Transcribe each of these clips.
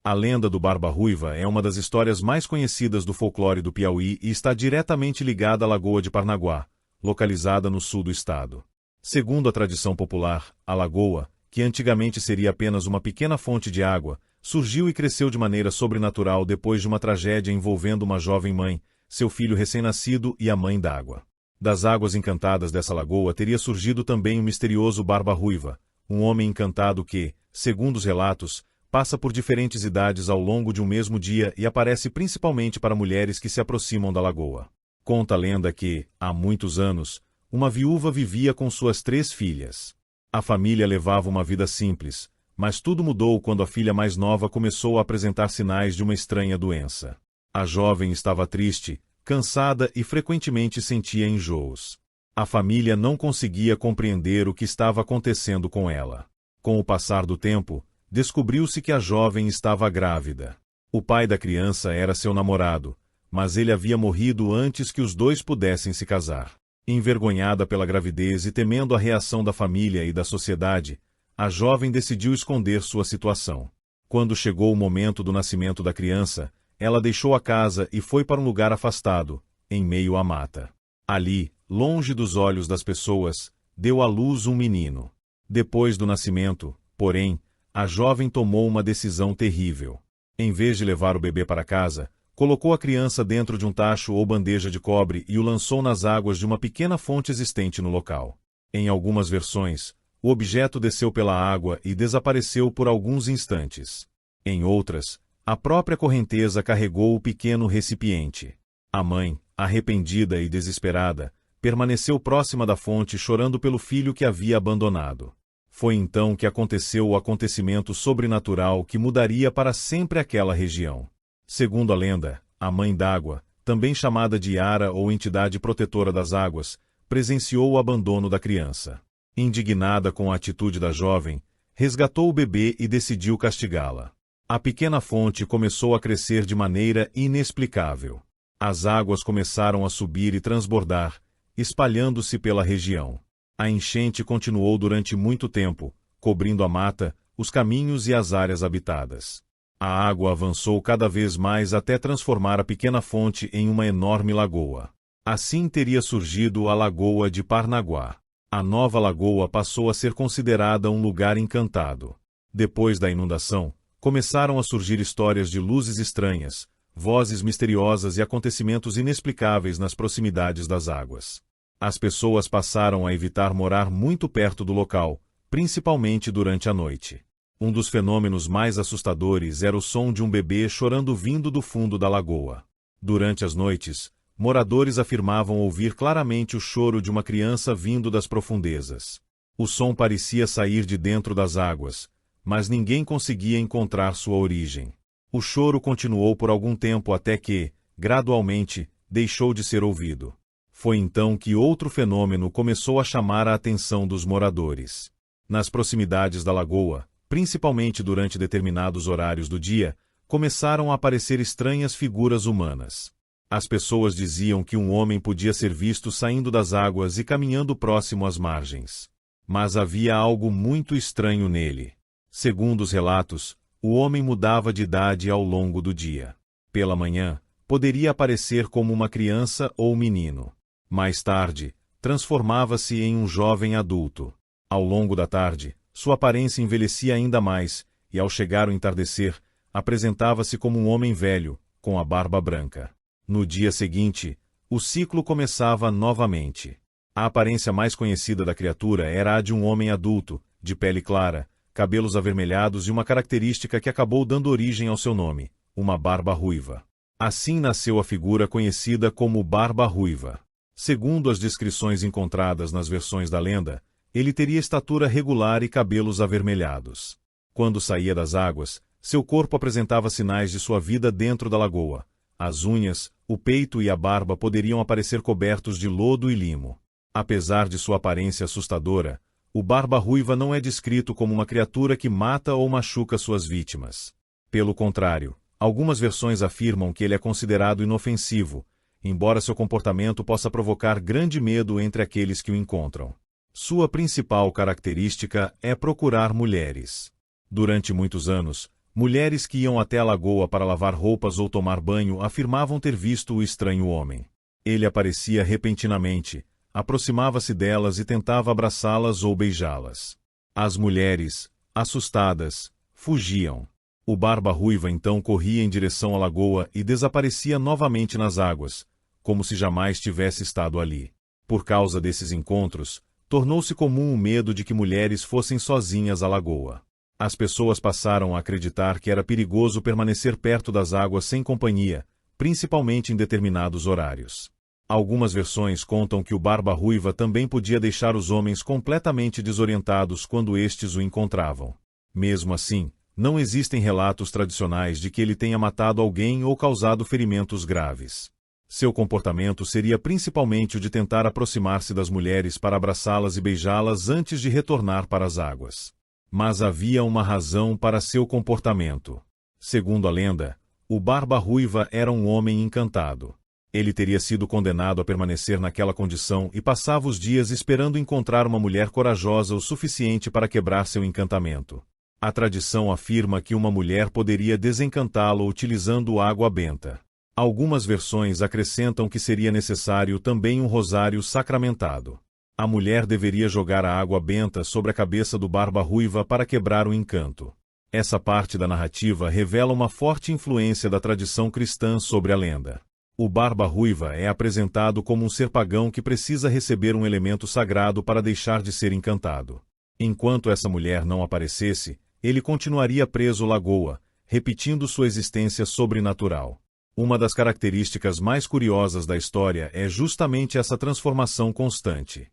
A lenda do Barba Ruiva é uma das histórias mais conhecidas do folclore do Piauí e está diretamente ligada à Lagoa de Parnaguá, localizada no sul do estado. Segundo a tradição popular, a lagoa, que antigamente seria apenas uma pequena fonte de água, surgiu e cresceu de maneira sobrenatural depois de uma tragédia envolvendo uma jovem mãe, seu filho recém-nascido e a mãe d'água. Das águas encantadas dessa lagoa teria surgido também o misterioso Barba Ruiva, um homem encantado que, segundo os relatos, passa por diferentes idades ao longo de um mesmo dia e aparece principalmente para mulheres que se aproximam da lagoa. Conta a lenda que, há muitos anos, uma viúva vivia com suas 3 filhas. A família levava uma vida simples, mas tudo mudou quando a filha mais nova começou a apresentar sinais de uma estranha doença. A jovem estava triste, cansada e frequentemente sentia enjoos. A família não conseguia compreender o que estava acontecendo com ela. Com o passar do tempo, descobriu-se que a jovem estava grávida. O pai da criança era seu namorado, mas ele havia morrido antes que os dois pudessem se casar. Envergonhada pela gravidez e temendo a reação da família e da sociedade, a jovem decidiu esconder sua situação. Quando chegou o momento do nascimento da criança, ela deixou a casa e foi para um lugar afastado, em meio à mata. Ali, longe dos olhos das pessoas, deu à luz um menino. Depois do nascimento, porém, a jovem tomou uma decisão terrível. Em vez de levar o bebê para casa, colocou a criança dentro de um tacho ou bandeja de cobre e o lançou nas águas de uma pequena fonte existente no local. Em algumas versões, o objeto desceu pela água e desapareceu por alguns instantes. Em outras, a própria correnteza carregou o pequeno recipiente. A mãe, arrependida e desesperada, permaneceu próxima da fonte chorando pelo filho que havia abandonado. Foi então que aconteceu o acontecimento sobrenatural que mudaria para sempre aquela região. Segundo a lenda, a Mãe d'Água, também chamada de Iara ou entidade protetora das águas, presenciou o abandono da criança. Indignada com a atitude da jovem, resgatou o bebê e decidiu castigá-la. A pequena fonte começou a crescer de maneira inexplicável. As águas começaram a subir e transbordar, espalhando-se pela região. A enchente continuou durante muito tempo, cobrindo a mata, os caminhos e as áreas habitadas. A água avançou cada vez mais até transformar a pequena fonte em uma enorme lagoa. Assim teria surgido a Lagoa de Parnaguá. A nova lagoa passou a ser considerada um lugar encantado. Depois da inundação, começaram a surgir histórias de luzes estranhas, vozes misteriosas e acontecimentos inexplicáveis nas proximidades das águas. As pessoas passaram a evitar morar muito perto do local, principalmente durante a noite. Um dos fenômenos mais assustadores era o som de um bebê chorando vindo do fundo da lagoa. Durante as noites, moradores afirmavam ouvir claramente o choro de uma criança vindo das profundezas. O som parecia sair de dentro das águas, mas ninguém conseguia encontrar sua origem. O choro continuou por algum tempo até que, gradualmente, deixou de ser ouvido. Foi então que outro fenômeno começou a chamar a atenção dos moradores. Nas proximidades da lagoa, principalmente durante determinados horários do dia, começaram a aparecer estranhas figuras humanas. As pessoas diziam que um homem podia ser visto saindo das águas e caminhando próximo às margens. Mas havia algo muito estranho nele. Segundo os relatos, o homem mudava de idade ao longo do dia. Pela manhã, poderia aparecer como uma criança ou menino. Mais tarde, transformava-se em um jovem adulto. Ao longo da tarde, sua aparência envelhecia ainda mais, e ao chegar o entardecer, apresentava-se como um homem velho, com a barba branca. No dia seguinte, o ciclo começava novamente. A aparência mais conhecida da criatura era a de um homem adulto, de pele clara, cabelos avermelhados e uma característica que acabou dando origem ao seu nome, uma barba ruiva. Assim nasceu a figura conhecida como Barba Ruiva. Segundo as descrições encontradas nas versões da lenda, ele teria estatura regular e cabelos avermelhados. Quando saía das águas, seu corpo apresentava sinais de sua vida dentro da lagoa. As unhas, o peito e a barba poderiam aparecer cobertos de lodo e limo. Apesar de sua aparência assustadora, o Barba Ruiva não é descrito como uma criatura que mata ou machuca suas vítimas. Pelo contrário, algumas versões afirmam que ele é considerado inofensivo, embora seu comportamento possa provocar grande medo entre aqueles que o encontram. Sua principal característica é procurar mulheres. Durante muitos anos, Mulheres que iam até a lagoa para lavar roupas ou tomar banho afirmavam ter visto o estranho homem. Ele aparecia repentinamente, aproximava-se delas e tentava abraçá-las ou beijá-las. As mulheres, assustadas, fugiam. O Barba Ruiva então corria em direção à lagoa e desaparecia novamente nas águas, como se jamais tivesse estado ali. Por causa desses encontros, tornou-se comum o medo de que mulheres fossem sozinhas à lagoa. As pessoas passaram a acreditar que era perigoso permanecer perto das águas sem companhia, principalmente em determinados horários. Algumas versões contam que o Barba Ruiva também podia deixar os homens completamente desorientados quando estes o encontravam. Mesmo assim, não existem relatos tradicionais de que ele tenha matado alguém ou causado ferimentos graves. Seu comportamento seria principalmente o de tentar aproximar-se das mulheres para abraçá-las e beijá-las antes de retornar para as águas. Mas havia uma razão para seu comportamento. Segundo a lenda, o Barba Ruiva era um homem encantado. Ele teria sido condenado a permanecer naquela condição e passava os dias esperando encontrar uma mulher corajosa o suficiente para quebrar seu encantamento. A tradição afirma que uma mulher poderia desencantá-lo utilizando água benta. Algumas versões acrescentam que seria necessário também um rosário sacramentado. A mulher deveria jogar a água benta sobre a cabeça do Barba Ruiva para quebrar o encanto. Essa parte da narrativa revela uma forte influência da tradição cristã sobre a lenda. O Barba Ruiva é apresentado como um ser pagão que precisa receber um elemento sagrado para deixar de ser encantado. Enquanto essa mulher não aparecesse, ele continuaria preso à lagoa, repetindo sua existência sobrenatural. Uma das características mais curiosas da história é justamente essa transformação constante.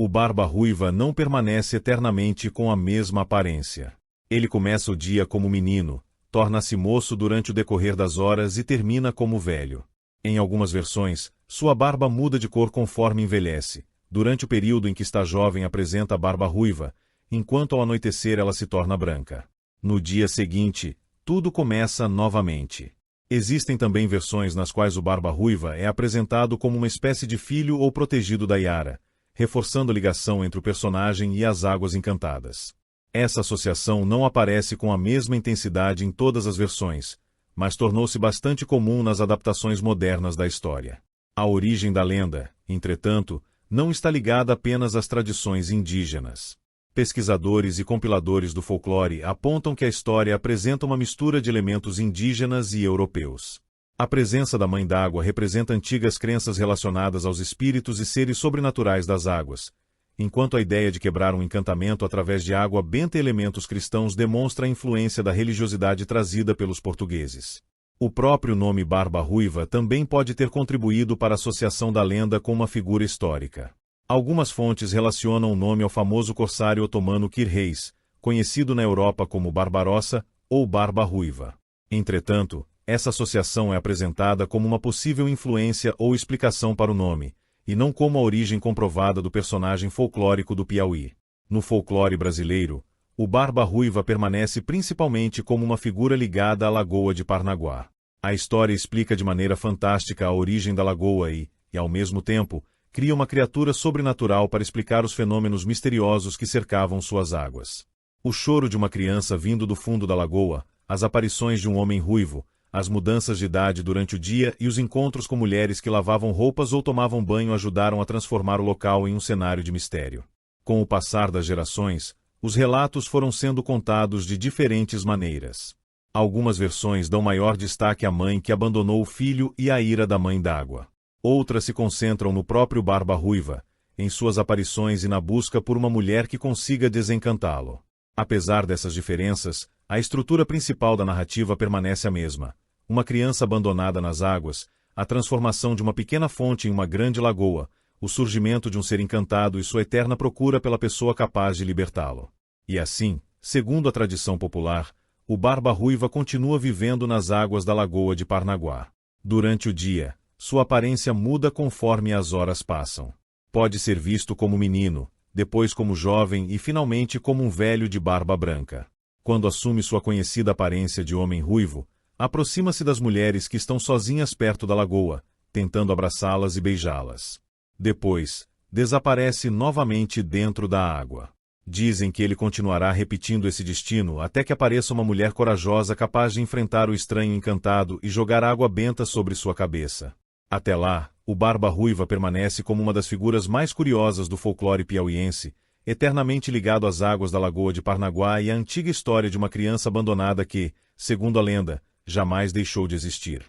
O Barba Ruiva não permanece eternamente com a mesma aparência. Ele começa o dia como menino, torna-se moço durante o decorrer das horas e termina como velho. Em algumas versões, sua barba muda de cor conforme envelhece. Durante o período em que está jovem apresenta a barba ruiva, enquanto ao anoitecer ela se torna branca. No dia seguinte, tudo começa novamente. Existem também versões nas quais o Barba Ruiva é apresentado como uma espécie de filho ou protegido da Yara, reforçando a ligação entre o personagem e as Águas Encantadas. Essa associação não aparece com a mesma intensidade em todas as versões, mas tornou-se bastante comum nas adaptações modernas da história. A origem da lenda, entretanto, não está ligada apenas às tradições indígenas. Pesquisadores e compiladores do folclore apontam que a história apresenta uma mistura de elementos indígenas e europeus. A presença da Mãe d'Água representa antigas crenças relacionadas aos espíritos e seres sobrenaturais das águas, enquanto a ideia de quebrar um encantamento através de água benta elementos cristãos demonstra a influência da religiosidade trazida pelos portugueses. O próprio nome Barba Ruiva também pode ter contribuído para a associação da lenda com uma figura histórica. Algumas fontes relacionam o nome ao famoso corsário otomano Kir Reis, conhecido na Europa como Barbarossa ou Barba Ruiva. Entretanto, essa associação é apresentada como uma possível influência ou explicação para o nome, e não como a origem comprovada do personagem folclórico do Piauí. No folclore brasileiro, o Barba Ruiva permanece principalmente como uma figura ligada à Lagoa de Parnaguá. A história explica de maneira fantástica a origem da lagoa e, ao mesmo tempo, cria uma criatura sobrenatural para explicar os fenômenos misteriosos que cercavam suas águas. O choro de uma criança vindo do fundo da lagoa, as aparições de um homem ruivo, as mudanças de idade durante o dia e os encontros com mulheres que lavavam roupas ou tomavam banho ajudaram a transformar o local em um cenário de mistério. Com o passar das gerações, os relatos foram sendo contados de diferentes maneiras. Algumas versões dão maior destaque à mãe que abandonou o filho e à ira da Mãe d'Água. Outras se concentram no próprio Barba Ruiva, em suas aparições e na busca por uma mulher que consiga desencantá-lo. Apesar dessas diferenças, a estrutura principal da narrativa permanece a mesma. Uma criança abandonada nas águas, a transformação de uma pequena fonte em uma grande lagoa, o surgimento de um ser encantado e sua eterna procura pela pessoa capaz de libertá-lo. E assim, segundo a tradição popular, o Barba Ruiva continua vivendo nas águas da Lagoa de Parnaguá. Durante o dia, sua aparência muda conforme as horas passam. Pode ser visto como menino, depois como jovem e finalmente como um velho de barba branca. Quando assume sua conhecida aparência de homem ruivo, aproxima-se das mulheres que estão sozinhas perto da lagoa, tentando abraçá-las e beijá-las. Depois, desaparece novamente dentro da água. Dizem que ele continuará repetindo esse destino até que apareça uma mulher corajosa capaz de enfrentar o estranho encantado e jogar água benta sobre sua cabeça. Até lá, o Barba Ruiva permanece como uma das figuras mais curiosas do folclore piauiense, eternamente ligado às águas da Lagoa de Parnaguá e à antiga história de uma criança abandonada que, segundo a lenda, jamais deixou de existir.